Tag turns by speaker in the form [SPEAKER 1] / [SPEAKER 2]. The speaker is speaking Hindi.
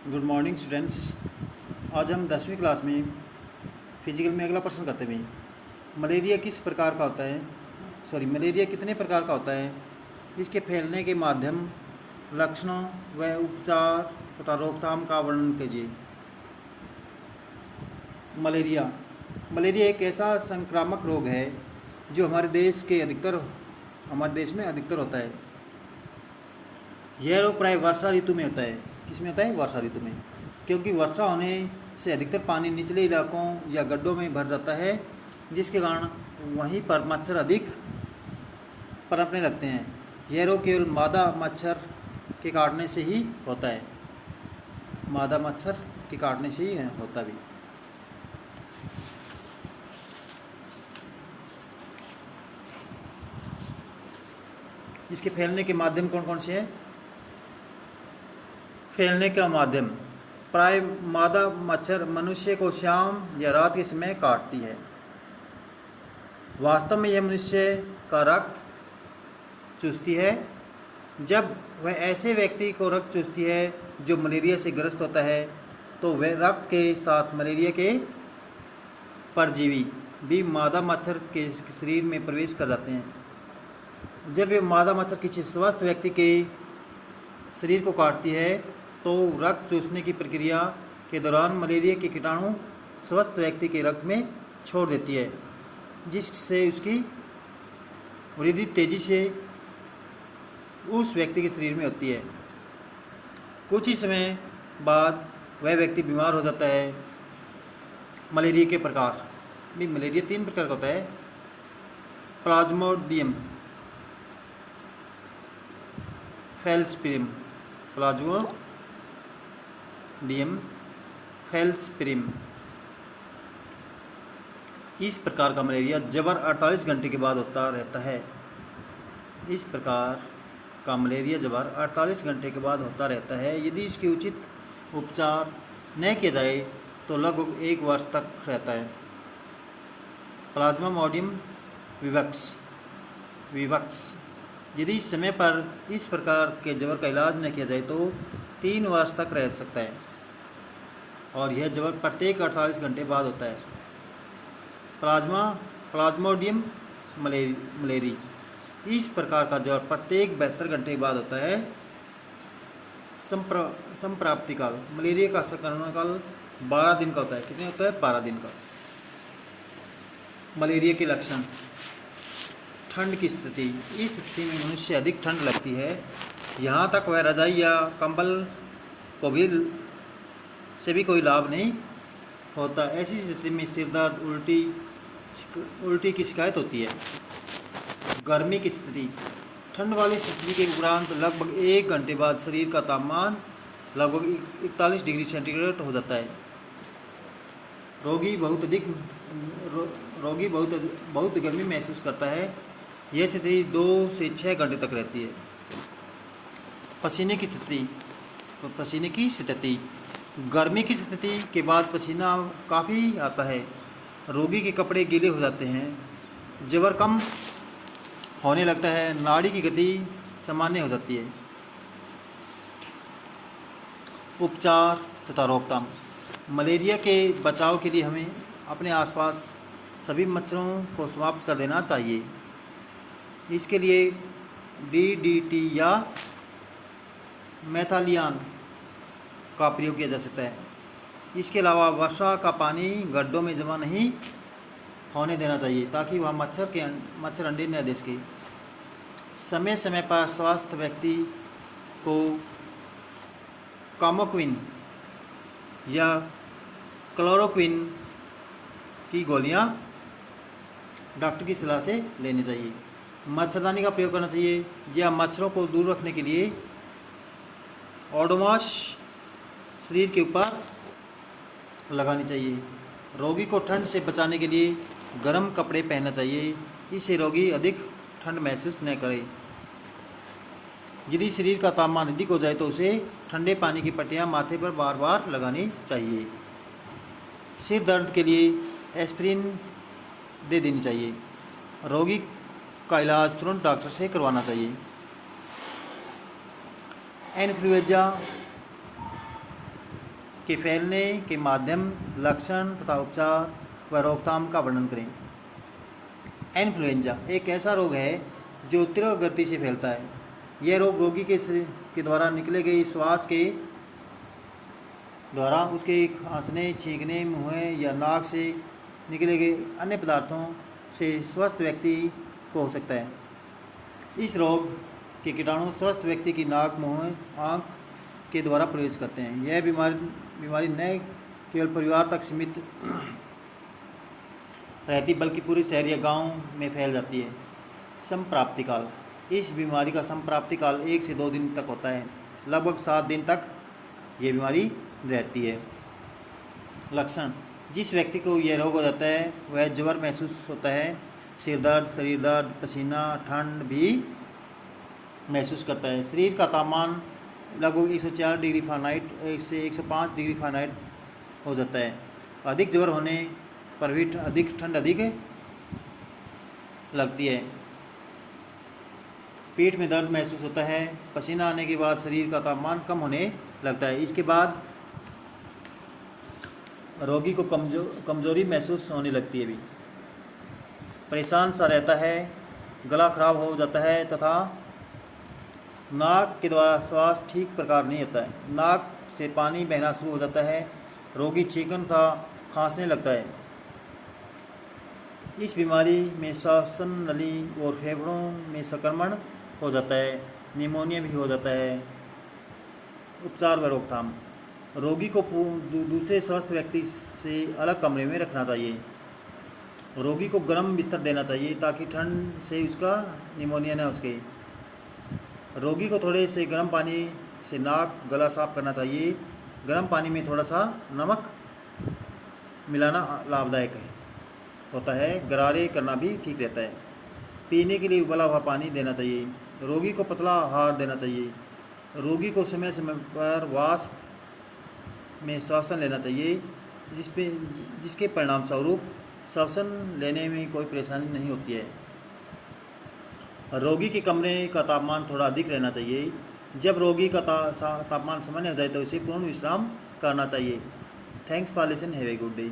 [SPEAKER 1] Good morning students. आज हम 10वीं क्लास में फिजिकल में अगला प्रश्न करते हैं। मलेरिया किस प्रकार का होता है, मलेरिया कितने प्रकार का होता है, इसके फैलने के माध्यम, लक्षणों व उपचार तथा रोकथाम का वर्णन कीजिए। मलेरिया एक ऐसा संक्रामक रोग है जो हमारे देश में अधिकतर होता है। यह रोग प्राय वर्षा ऋतु में होता है। किसमें होता है? वर्षा ऋतु में, क्योंकि वर्षा होने से अधिकतर पानी निचले इलाकों या गड्ढों में भर जाता है, जिसके कारण वहीं पर मच्छर अधिक पनपने लगते हैं। यह रोग केवल मादा मच्छर के काटने से ही होता है। मादा मच्छर के काटने से ही होता भी। इसके फैलने के माध्यम कौन कौन से हैं? फैलने का माध्यम, प्राय मादा मच्छर मनुष्य को शाम या रात के समय काटती है। वास्तव में यह मनुष्य का रक्त चूसती है। जब वह ऐसे व्यक्ति को रक्त चूसती है जो मलेरिया से ग्रस्त होता है, तो वह रक्त के साथ मलेरिया के परजीवी भी मादा मच्छर के शरीर में प्रवेश कर जाते हैं। जब यह मादा मच्छर किसी स्वस्थ व्यक्ति के शरीर को काटती है, तो रक्त चूसने की प्रक्रिया के दौरान मलेरिया के कीटाणु स्वस्थ व्यक्ति के रक्त में छोड़ देती है, जिससे उसकी वृद्धि तेजी से उस व्यक्ति के शरीर में होती है। कुछ ही समय बाद वह व्यक्ति बीमार हो जाता है। मलेरिया के प्रकार भी, मलेरिया 3 प्रकार का होता है। Plasmodium falciparum, Plasmodium falciparum. इस प्रकार का मलेरिया जबर 48 घंटे के बाद होता रहता है। इस प्रकार का मलेरिया जबर 48 घंटे के बाद होता रहता है। यदि इसके उचित उपचार न किया जाए तो लगभग 1 वर्ष तक रहता है। प्लाज्मोडियम विवक्स, यदि समय पर इस प्रकार के जबर का इलाज न किया जाए तो 3 वर्ष तक रह सकता है, और यह जबर प्रत्येक 48 घंटे बाद होता है। प्लाज्मोडियम मलेरी, इस प्रकार का जबर प्रत्येक 72 घंटे बाद होता है। संप्राप्ति काल, मलेरिया का संक्रमण काल 12 दिन का होता है। कितने होता है? 12 दिन का। मलेरिया के लक्षण, ठंड की स्थिति, इस स्थिति में मनुष्य अधिक ठंड लगती है, यहाँ तक वह रजाई या कंबल को भी से भी कोई लाभ नहीं होता। ऐसी स्थिति में सिर दर्द, उल्टी की शिकायत होती है। गर्मी की स्थिति, ठंड वाली स्थिति के उपरांत लगभग 1 घंटे बाद शरीर का तापमान लगभग 41 डिग्री सेंटीग्रेड हो जाता है। रोगी बहुत गर्मी महसूस करता है। यह स्थिति 2 से 6 घंटे तक रहती है। पसीने की स्थिति, गर्मी की स्थिति के बाद पसीना काफ़ी आता है। रोगी के कपड़े गीले हो जाते हैं। जबर कम होने लगता है। नाड़ी की गति सामान्य हो जाती है। उपचार तथा रोकथाम, मलेरिया के बचाव के लिए हमें अपने आसपास सभी मच्छरों को समाप्त कर देना चाहिए। इसके लिए DDT या मेथालियान का प्रयोग किया जा सकता है। इसके अलावा वर्षा का पानी गड्ढों में जमा नहीं होने देना चाहिए, ताकि वह मच्छर अंडे न दे सके। समय समय पर स्वस्थ व्यक्ति को कामोक्विन या क्लोरोक्विन की गोलियां डॉक्टर की सलाह से लेनी चाहिए। मच्छरदानी का प्रयोग करना चाहिए, या मच्छरों को दूर रखने के लिए ओडोमॉस शरीर के ऊपर लगानी चाहिए। रोगी को ठंड से बचाने के लिए गर्म कपड़े पहनना चाहिए, इससे रोगी अधिक ठंड महसूस न करे। यदि शरीर का तापमान अधिक हो जाए तो उसे ठंडे पानी की पट्टियाँ माथे पर बार बार लगानी चाहिए। सिर दर्द के लिए एस्पिरिन दे देनी चाहिए। रोगी का इलाज तुरंत डॉक्टर से करवाना चाहिए। इन्फ्लुएंजा के फैलने के माध्यम, लक्षण तथा उपचार व रोकथाम का वर्णन करें। इन्फ्लुएंजा एक ऐसा रोग है जो तीव्र गति से फैलता है। यह रोग रोगी के द्वारा निकले गए श्वास के द्वारा उसके खांसने, छींकने, मुँह या नाक से निकले गए अन्य पदार्थों से स्वस्थ व्यक्ति को हो सकता है। इस रोग के कीटाणु स्वस्थ व्यक्ति की नाक, मुँह, आँख के द्वारा प्रवेश करते हैं। यह बीमारी न केवल परिवार तक सीमित रहती बल्कि पूरे शहर या गांव में फैल जाती है। संप्राप्ति काल इस बीमारी का संप्राप्ति काल 1 से 2 दिन तक होता है। लगभग 7 दिन तक ये बीमारी रहती है। लक्षण जिस व्यक्ति को यह रोग हो जाता है वह ज्वर महसूस होता है, सिर दर्द, शरीर दर्द, पसीना, ठंड भी महसूस करता है। शरीर का तापमान लगभग 104 डिग्री फ़ारेनहाइट से 105 डिग्री फ़ारेनहाइट हो जाता है। अधिक ज्वर होने पर भी ठंड अधिक लगती है। पेट में दर्द महसूस होता है। पसीना आने के बाद शरीर का तापमान कम होने लगता है। इसके बाद रोगी को कमजोरी महसूस होने लगती है। भी परेशान सा रहता है, गला खराब हो जाता है तथा नाक के द्वारा श्वास ठीक प्रकार नहीं होता है। नाक से पानी बहना शुरू हो जाता है। रोगी छींकने तथा खांसने लगता है। इस बीमारी में श्वसन नली और फेफड़ों में संक्रमण हो जाता है। निमोनिया भी हो जाता है। उपचार व रोकथाम रोगी को दूसरे स्वस्थ व्यक्ति से अलग कमरे में रखना चाहिए। रोगी को गर्म बिस्तर देना चाहिए ताकि ठंड से उसका निमोनिया न हो सके। रोगी को थोड़े से गर्म पानी से नाक, गला साफ करना चाहिए। गर्म पानी में थोड़ा सा नमक मिलाना लाभदायक होता है। गरारे करना भी ठीक रहता है। पीने के लिए उबला हुआ पानी देना चाहिए। रोगी को पतला आहार देना चाहिए। रोगी को समय समय पर वाष्प में श्वसन लेना चाहिए जिसके परिणाम स्वरूप श्वसन लेने में कोई परेशानी नहीं होती है। रोगी के कमरे का तापमान थोड़ा अधिक रहना चाहिए। जब रोगी का तापमान सामान्य हो जाए तो इसे पूर्ण विश्राम करना चाहिए। Thanks for listen, have a good day.